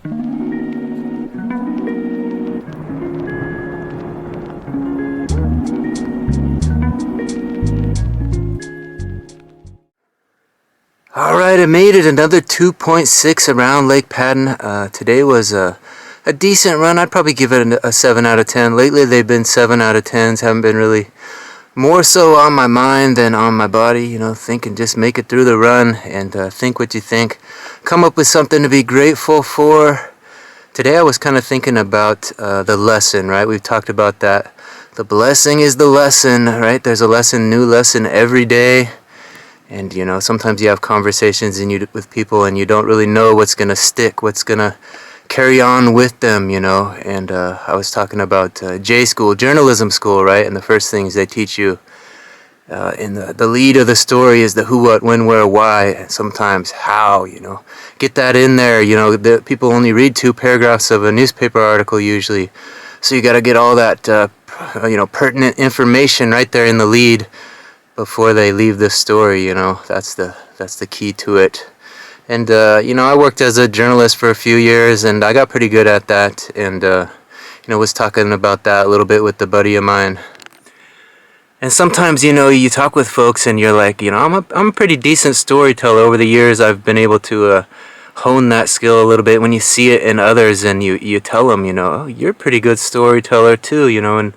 Alright, I made it another 2.6 around Lake Padden. Today was a decent run. I'd probably give it a 7 out of 10. Lately they've been 7 out of 10s. Haven't been really more so on my mind than on my body. Think and just make it through the run and think what you think. Come up with something to be grateful for. Today I was kind of thinking about the lesson, right? We've talked about that. The blessing is the lesson, right? There's a new lesson every day. And sometimes you have conversations with people and you don't really know what's going to stick, what's going to carry on with them, And I was talking about J school, journalism school, right? And the first things they teach you in the lead of the story is the who, what, when, where, why, and sometimes how, Get that in there, the people only read 2 paragraphs of a newspaper article usually. So you got to get all that, pertinent information right there in the lead before they leave the story. That's the key to it. And I worked as a journalist for a few years and I got pretty good at that, and was talking about that a little bit with a buddy of mine. And sometimes you talk with folks and you're like, I'm a pretty decent storyteller. Over the years I've been able to hone that skill a little bit. When you see it in others and you tell them, oh, you're a pretty good storyteller too, and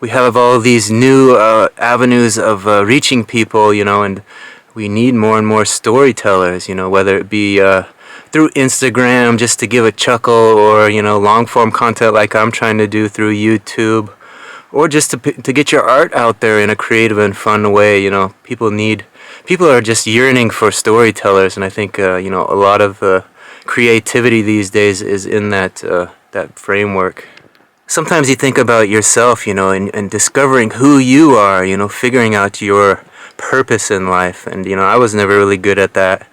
we have all these new avenues of reaching people, and we need more and more storytellers, whether it be through Instagram just to give a chuckle, or, long form content like I'm trying to do through YouTube, or just to get your art out there in a creative and fun way. People are just yearning for storytellers, and I think, a lot of creativity these days is in that framework. Sometimes you think about yourself, and discovering who you are, figuring out your purpose in life. And, I was never really good at that.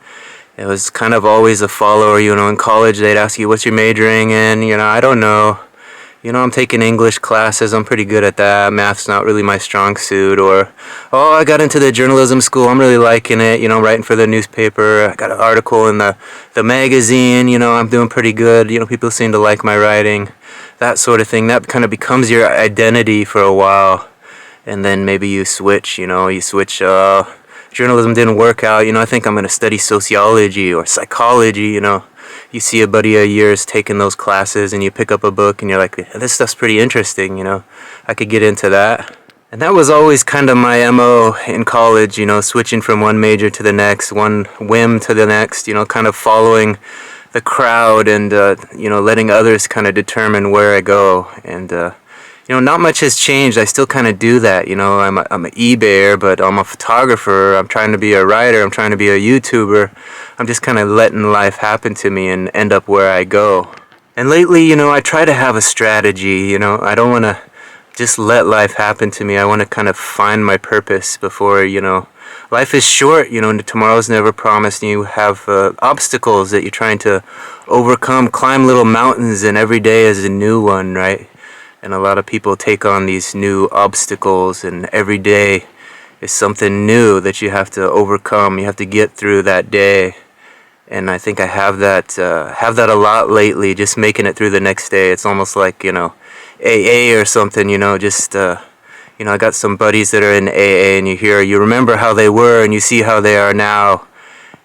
It was kind of always a follower. In college they'd ask you, what's your majoring in? I don't know. I'm taking English classes. I'm pretty good at that. Math's not really my strong suit. Or, oh, I got into the journalism school. I'm really liking it. Writing for the newspaper. I got an article in the magazine. I'm doing pretty good. People seem to like my writing. That sort of thing. That kind of becomes your identity for a while. And then maybe you switch, journalism didn't work out. I think I'm going to study sociology or psychology. You see a buddy of yours taking those classes and you pick up a book and you're like, this stuff's pretty interesting, I could get into that. And that was always kind of my MO in college, switching from one major to the next, one whim to the next, kind of following the crowd and, letting others kind of determine where I go. And, not much has changed. I still kind of do that. I'm an eBayer, but I'm a photographer. I'm trying to be a writer. I'm trying to be a YouTuber. I'm just kind of letting life happen to me and end up where I go. And lately, I try to have a strategy. I don't want to just let life happen to me. I want to kind of find my purpose before, life is short, and tomorrow's never promised. And you have obstacles that you're trying to overcome, climb little mountains, and every day is a new one, right? And a lot of people take on these new obstacles, and every day is something new that you have to overcome. You have to get through that day. And I think I have that a lot lately, just making it through the next day. It's almost like, AA or something, I got some buddies that are in AA, and you remember how they were and you see how they are now.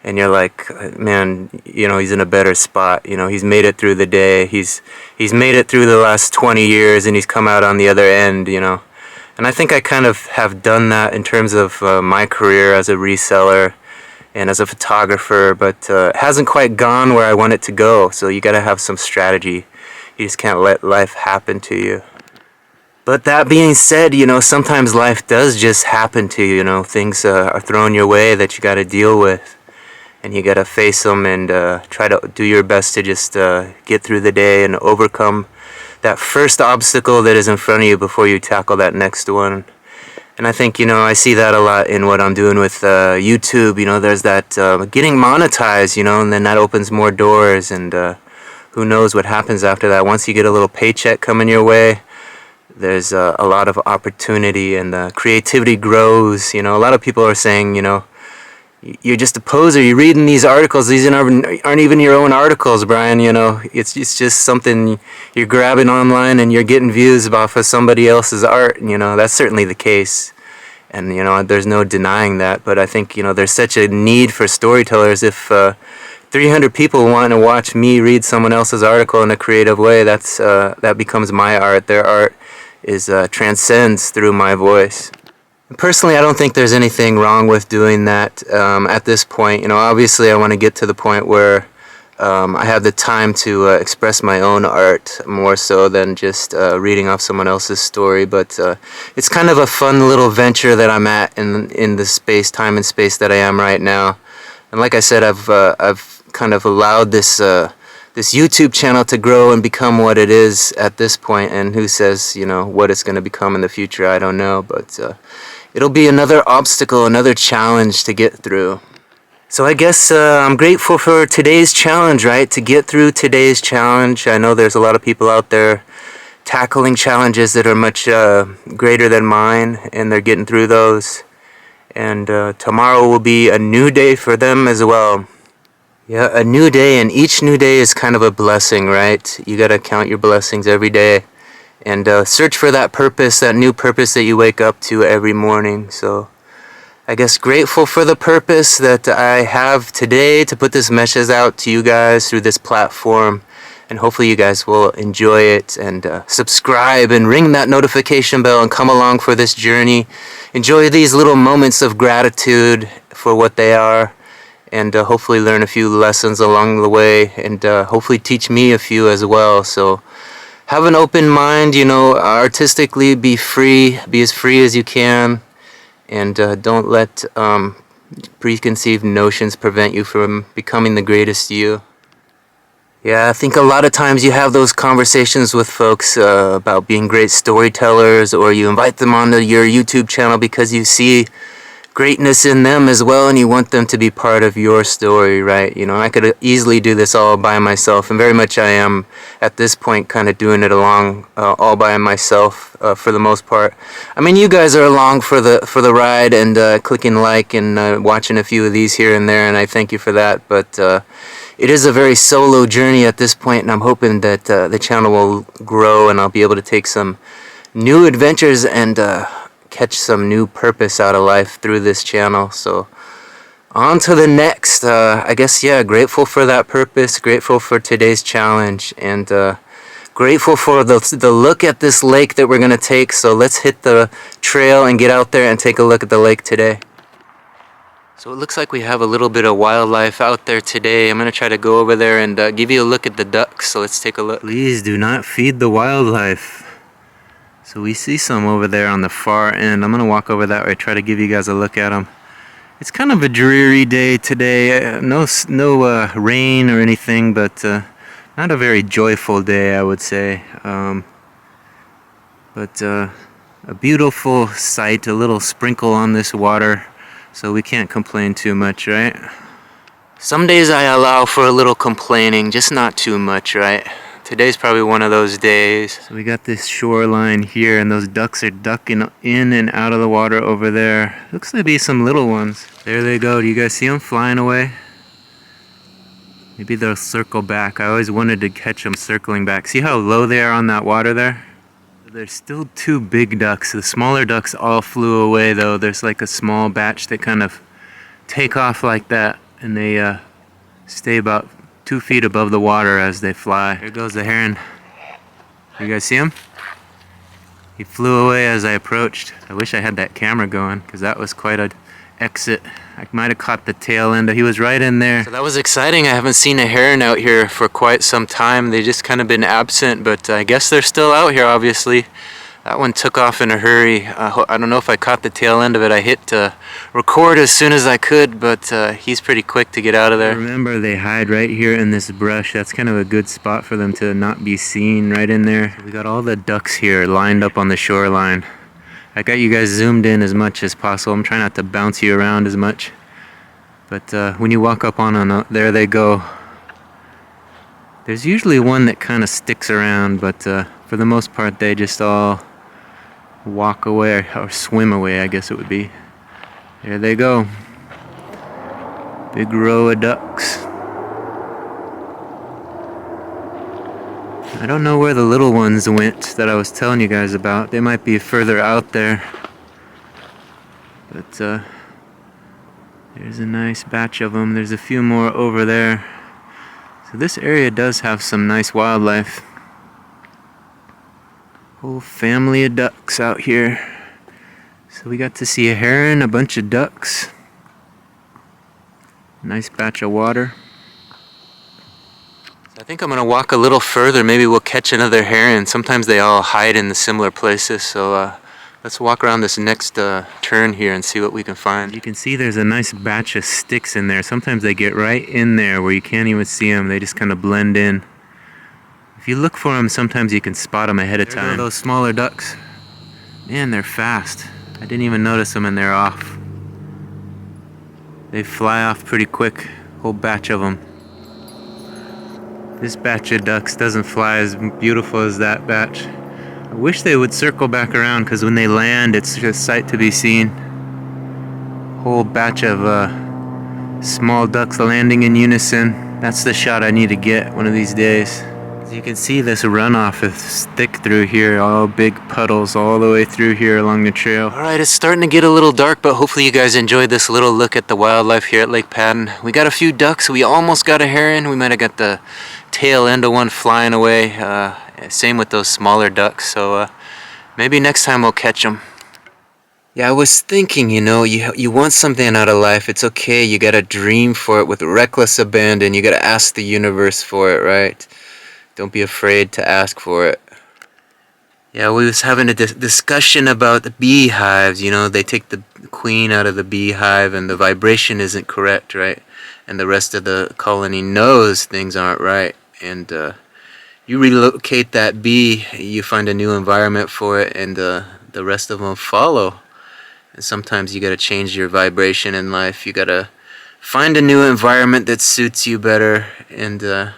And you're like, man, he's in a better spot. He's made it through the day. He's made it through the last 20 years, and he's come out on the other end, And I think I kind of have done that in terms of my career as a reseller and as a photographer, but it hasn't quite gone where I want it to go. So you got to have some strategy. You just can't let life happen to you. But that being said, sometimes life does just happen to you. Things are thrown your way that you got to deal with. And you gotta face them and try to do your best to just get through the day and overcome that first obstacle that is in front of you before you tackle that next one. And I think, I see that a lot in what I'm doing with YouTube. There's that getting monetized, and then that opens more doors, and who knows what happens after that. Once you get a little paycheck coming your way, there's a lot of opportunity, and creativity grows. A lot of people are saying, you're just a poser. You're reading these articles. These aren't even your own articles, Brian. You know, it's just something you're grabbing online and you're getting views off of somebody else's art. You know, that's certainly the case. And, you know, there's no denying that. But I think, you know, there's such a need for storytellers. If 300 people want to watch me read someone else's article in a creative way, that becomes my art. Their art is transcends through my voice. Personally, I don't think there's anything wrong with doing that at this point. You know, obviously I want to get to the point where I have the time to express my own art more so than just reading off someone else's story. But it's kind of a fun little venture that I'm at in the time and space that I am right now. And like I said, I've kind of allowed this YouTube channel to grow and become what it is at this point. And who says, you know, what it's going to become in the future? I don't know, but it'll be another obstacle, another challenge to get through. So I guess I'm grateful for today's challenge, right? To get through today's challenge. I know there's a lot of people out there tackling challenges that are much greater than mine, and they're getting through those. And tomorrow will be a new day for them as well. Yeah, a new day, and each new day is kind of a blessing, right? You gotta count your blessings every day. And search for that purpose, that new purpose that you wake up to every morning. So I guess grateful for the purpose that I have today to put this message out to you guys through this platform. And hopefully you guys will enjoy it and subscribe and ring that notification bell and come along for this journey. Enjoy these little moments of gratitude for what they are. And hopefully learn a few lessons along the way. And hopefully teach me a few as well. So have an open mind, you know, artistically be free, be as free as you can, and don't let preconceived notions prevent you from becoming the greatest you. Yeah, I think a lot of times you have those conversations with folks about being great storytellers, or you invite them onto your YouTube channel because you see greatness in them as well, and you want them to be part of your story, right? You know, I could easily do this all by myself, and very much I am at this point kind of doing it along all by myself for the most part. I mean, you guys are along for the ride and clicking like and watching a few of these here and there, and I thank you for that. But it is a very solo journey at this point, and I'm hoping that the channel will grow and I'll be able to take some new adventures and catch some new purpose out of life through this channel. So on to the next. I guess, yeah, grateful for that purpose, grateful for today's challenge, and grateful for the look at this lake that we're going to take. So let's hit the trail and get out there and take a look at the lake today. So it looks like we have a little bit of wildlife out there today. I'm going to try to go over there and give you a look at the ducks. So let's take a look. Please do not feed the wildlife. So we see some over there on the far end. I'm going to walk over that way, try to give you guys a look at them. It's kind of a dreary day today. No rain or anything, but not a very joyful day, I would say. But a beautiful sight, a little sprinkle on this water, so we can't complain too much, right? Some days I allow for a little complaining, just not too much, right? Today's probably one of those days. So we got this shoreline here, and those ducks are ducking in and out of the water over there. Looks to be some little ones. There they go. Do you guys see them flying away? Maybe they'll circle back. I always wanted to catch them circling back. See how low they are on that water there? There's still two big ducks. The smaller ducks all flew away though. There's like a small batch that kind of take off like that, and they stay about 2 feet above the water as they fly. There goes the heron. You guys see him? He flew away as I approached. I wish I had that camera going, because that was quite an exit. I might have caught the tail end. He was right in there. So that was exciting. I haven't seen a heron out here for quite some time. They just kind of been absent, but I guess they're still out here, obviously. That one took off in a hurry. I don't know if I caught the tail end of it. I hit record as soon as I could, but he's pretty quick to get out of there. Remember, they hide right here in this brush. That's kind of a good spot for them to not be seen, right in there. We got all the ducks here lined up on the shoreline. I got you guys zoomed in as much as possible. I'm trying not to bounce you around as much. But when you walk up on them, there they go. There's usually one that kind of sticks around, but for the most part, they just all walk away, or swim away, I guess it would be. There they go. Big row of ducks. I don't know where the little ones went that I was telling you guys about. They might be further out there. But there's a nice batch of them. There's a few more over there. So this area does have some nice wildlife. Whole family of ducks out here. So we got to see a heron, a bunch of ducks. Nice batch of water. I think I'm going to walk a little further. Maybe we'll catch another heron. Sometimes they all hide in the similar places. So let's walk around this next turn here and see what we can find. You can see there's a nice batch of sticks in there. Sometimes they get right in there where you can't even see them. They just kind of blend in. If you look for them, sometimes you can spot them ahead of time. Those smaller ducks. Man, they're fast. I didn't even notice them and they're off. They fly off pretty quick. Whole batch of them. This batch of ducks doesn't fly as beautiful as that batch. I wish they would circle back around because when they land, it's just a sight to be seen. Whole batch of small ducks landing in unison. That's the shot I need to get one of these days. As you can see, this runoff is thick through here, all big puddles all the way through here along the trail. Alright, it's starting to get a little dark, but hopefully you guys enjoyed this little look at the wildlife here at Lake Padden. We got a few ducks, we almost got a heron, we might have got the tail end of one flying away. Same with those smaller ducks, so maybe next time we'll catch them. Yeah, I was thinking, you know, you want something out of life, it's okay, you gotta dream for it with reckless abandon, you gotta ask the universe for it, right? Don't be afraid to ask for it. Yeah, we was having a discussion about the beehives, you know, they take the queen out of the beehive and the vibration isn't correct, right? And the rest of the colony knows things aren't right. And you relocate that bee, you find a new environment for it, and the rest of them follow. And sometimes you gotta change your vibration in life. You gotta find a new environment that suits you better and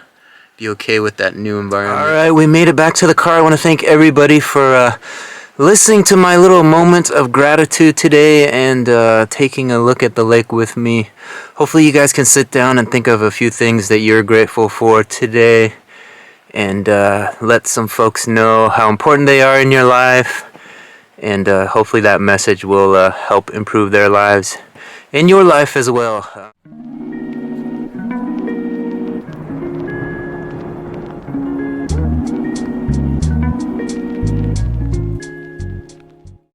be okay with that new environment. Alright, we made it back to the car. I want to thank everybody for listening to my little moment of gratitude today and taking a look at the lake with me. Hopefully you guys can sit down and think of a few things that you're grateful for today and let some folks know how important they are in your life, and hopefully that message will help improve their lives and your life as well.